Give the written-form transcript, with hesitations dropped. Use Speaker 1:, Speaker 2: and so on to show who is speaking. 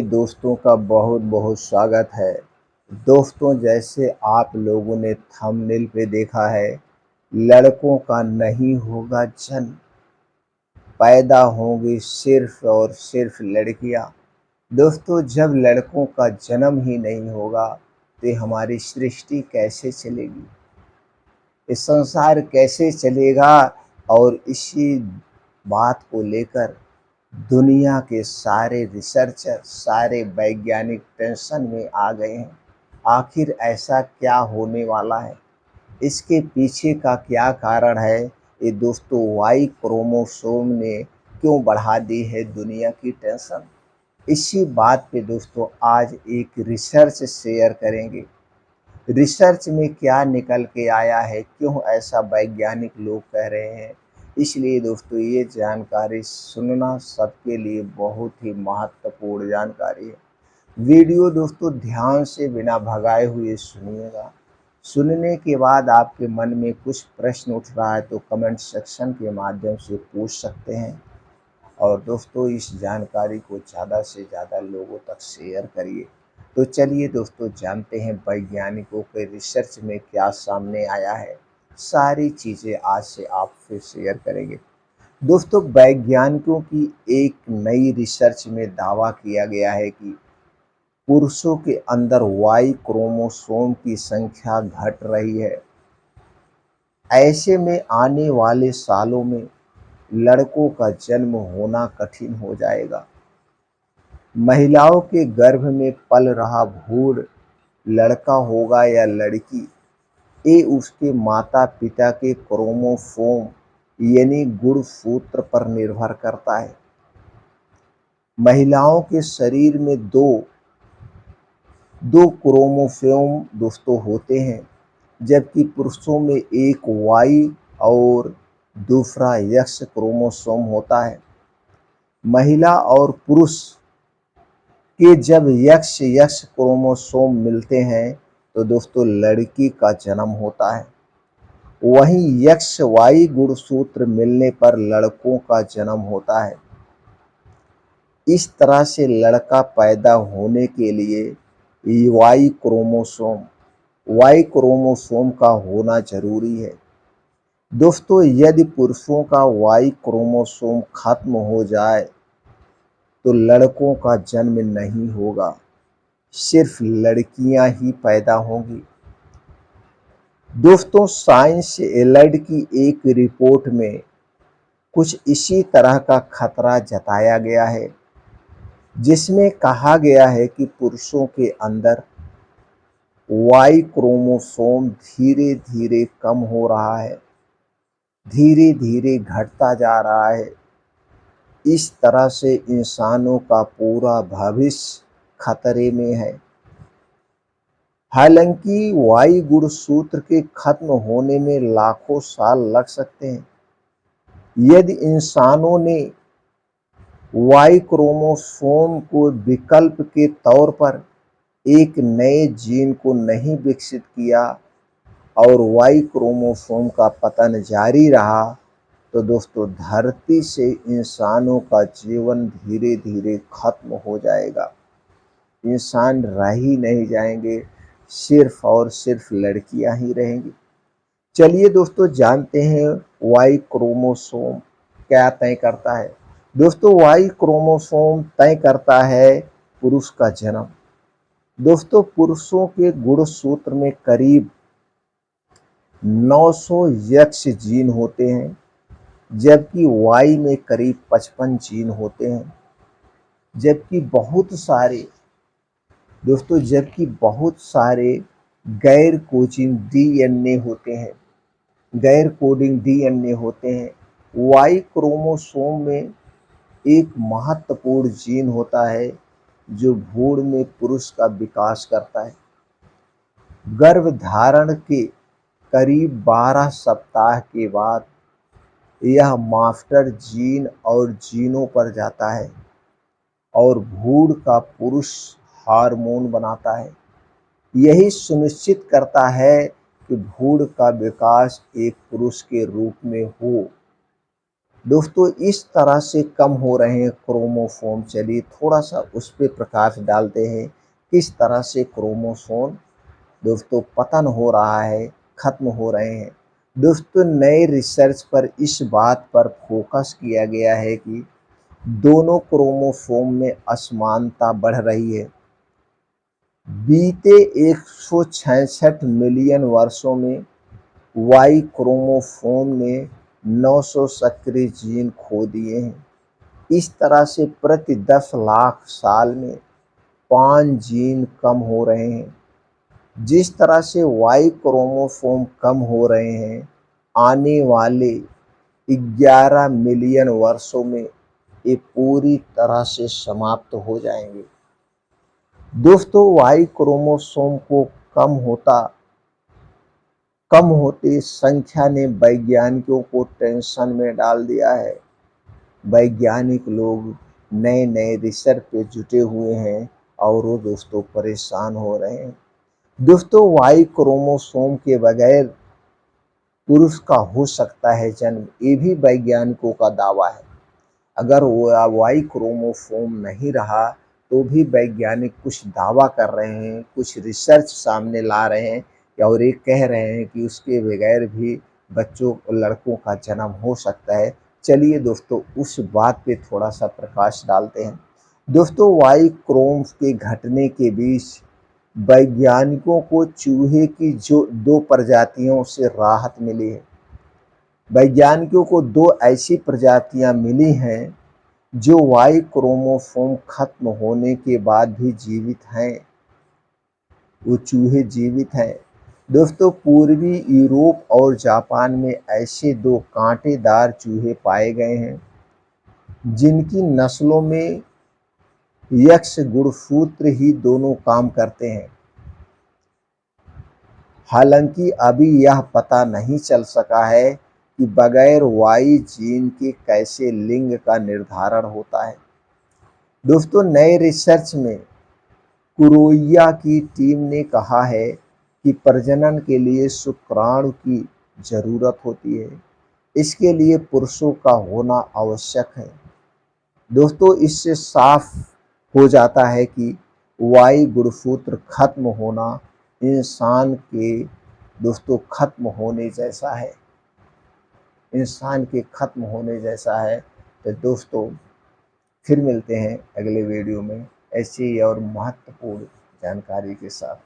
Speaker 1: दोस्तों का बहुत बहुत स्वागत है। दोस्तों, जैसे आप लोगों ने थंबनेल पे देखा है, लड़कों का नहीं होगा जन्म, पैदा होंगी सिर्फ और सिर्फ लड़कियां। दोस्तों, जब लड़कों का जन्म ही नहीं होगा तो हमारी सृष्टि कैसे चलेगी, ये संसार कैसे चलेगा। और इसी बात को लेकर दुनिया के सारे रिसर्चर, सारे वैज्ञानिक टेंशन में आ गए हैं। आखिर ऐसा क्या होने वाला है, इसके पीछे का क्या कारण है। ये दोस्तों, वाई क्रोमोसोम ने क्यों बढ़ा दी है दुनिया की टेंशन। इसी बात पे दोस्तों आज एक रिसर्च शेयर करेंगे। रिसर्च में क्या निकल के आया है, क्यों ऐसा वैज्ञानिक लोग कह रहे हैं। इसलिए दोस्तों ये जानकारी सुनना सबके लिए बहुत ही महत्वपूर्ण जानकारी है। वीडियो दोस्तों ध्यान से बिना भगाए हुए सुनिएगा। सुनने के बाद आपके मन में कुछ प्रश्न उठ रहा है तो कमेंट सेक्शन के माध्यम से पूछ सकते हैं। और दोस्तों इस जानकारी को ज़्यादा से ज़्यादा लोगों तक शेयर करिए। तो चलिए दोस्तों जानते हैं वैज्ञानिकों के रिसर्च में क्या सामने आया है। सारी चीज़ें आज से आपसे शेयर करेंगे। दोस्तों, वैज्ञानिकों की एक नई रिसर्च में दावा किया गया है कि पुरुषों के अंदर वाई क्रोमोसोम की संख्या घट रही है। ऐसे में आने वाले सालों में लड़कों का जन्म होना कठिन हो जाएगा। महिलाओं के गर्भ में पल रहा भ्रूण लड़का होगा या लड़की, ये उसके माता पिता के क्रोमोसोम यानी गुणसूत्र पर निर्भर करता है। महिलाओं के शरीर में दो दो क्रोमोसोम दोस्तों होते हैं, जबकि पुरुषों में एक वाई और दूसरा एक्स क्रोमोसोम होता है। महिला और पुरुष के जब एक्स एक्स क्रोमोसोम मिलते हैं तो दोस्तों लड़की का जन्म होता है। वहीं एक्स वाई गुणसूत्र मिलने पर लड़कों का जन्म होता है। इस तरह से लड़का पैदा होने के लिए वाई क्रोमोसोम का होना जरूरी है। दोस्तों, यदि पुरुषों का वाई क्रोमोसोम खत्म हो जाए तो लड़कों का जन्म नहीं होगा, सिर्फ लड़कियां ही पैदा होंगी। दोस्तों, साइंस एलर्ट की एक रिपोर्ट में कुछ इसी तरह का खतरा जताया गया है, जिसमें कहा गया है कि पुरुषों के अंदर वाई क्रोमोसोम धीरे धीरे कम हो रहा है, धीरे धीरे घटता जा रहा है। इस तरह से इंसानों का पूरा भविष्य खतरे में है। हालांकि वाई गुणसूत्र के खत्म होने में लाखों साल लग सकते हैं। यदि इंसानों ने वाई क्रोमोसोम को विकल्प के तौर पर एक नए जीन को नहीं विकसित किया और वाई क्रोमोसोम का पतन जारी रहा तो दोस्तों धरती से इंसानों का जीवन धीरे धीरे खत्म हो जाएगा। इंसान रह ही नहीं जाएंगे, सिर्फ और सिर्फ लड़कियां ही रहेंगी। चलिए दोस्तों जानते हैं वाई क्रोमोसोम क्या तय करता है। दोस्तों, वाई क्रोमोसोम तय करता है पुरुष का जन्म। दोस्तों, पुरुषों के गुणसूत्र में करीब 900 यक्ष जीन होते हैं, जबकि वाई में करीब 55 जीन होते हैं। जबकि बहुत सारे गैर कोडिंग डीएनए होते हैं। वाई क्रोमोसोम में एक महत्वपूर्ण जीन होता है जो भ्रूण में पुरुष का विकास करता है। गर्भधारण के करीब 12 सप्ताह के बाद यह मास्टर जीन और जीनों पर जाता है और भ्रूण का पुरुष हार्मोन बनाता है। यही सुनिश्चित करता है कि भ्रूण का विकास एक पुरुष के रूप में हो। दोस्तों इस तरह से कम हो रहे हैं क्रोमोसोम। चलिए थोड़ा सा उस पे प्रकाश डालते हैं, किस तरह से क्रोमोसोम दोस्तों पतन हो रहा है, खत्म हो रहे हैं। दोस्तों नए रिसर्च पर इस बात पर फोकस किया गया है कि दोनों क्रोमोसोम में असमानता बढ़ रही है। बीते 166 मिलियन वर्षों में वाई क्रोमोसोम ने 900 सक्रिय जीन खो दिए हैं। इस तरह से प्रति 10 लाख साल में 5 जीन कम हो रहे हैं। जिस तरह से वाई क्रोमोसोम कम हो रहे हैं, आने वाले 11 मिलियन वर्षों में ये पूरी तरह से समाप्त हो जाएंगे। दोस्तों वाई क्रोमोसोम को कम होते संख्या ने वैज्ञानिकों को टेंशन में डाल दिया है। वैज्ञानिक लोग नए नए रिसर्च पे जुटे हुए हैं और वो दोस्तों परेशान हो रहे हैं। दोस्तों वाई क्रोमोसोम के बगैर पुरुष का हो सकता है जन्म, ये भी वैज्ञानिकों का दावा है। अगर वो वाई क्रोमोसोम नहीं रहा तो भी वैज्ञानिक कुछ दावा कर रहे हैं, कुछ रिसर्च सामने ला रहे हैं और ये कह रहे हैं कि उसके बगैर भी बच्चों लड़कों का जन्म हो सकता है। चलिए दोस्तों उस बात पे थोड़ा सा प्रकाश डालते हैं। दोस्तों वाई क्रोम के घटने के बीच वैज्ञानिकों को चूहे की जो 2 प्रजातियों से राहत मिली है। वैज्ञानिकों को 2 ऐसी प्रजातियां मिली हैं जो वाई क्रोमोसोम खत्म होने के बाद भी जीवित हैं। वो चूहे जीवित हैं। दोस्तों पूर्वी यूरोप और जापान में ऐसे 2 कांटेदार चूहे पाए गए हैं जिनकी नस्लों में यक्ष गुणसूत्र ही दोनों काम करते हैं। हालांकि अभी यह पता नहीं चल सका है कि बगैर वाई जीन के कैसे लिंग का निर्धारण होता है। दोस्तों नए रिसर्च में कुरोइया की टीम ने कहा है कि प्रजनन के लिए शुक्राणु की जरूरत होती है। इसके लिए पुरुषों का होना आवश्यक है। दोस्तों इससे साफ हो जाता है कि वाई गुणसूत्र खत्म होना इंसान के दोस्तों खत्म होने जैसा है। इंसान के खत्म होने जैसा है। तो दोस्तों फिर मिलते हैं अगले वीडियो में ऐसी और महत्वपूर्ण जानकारी के साथ।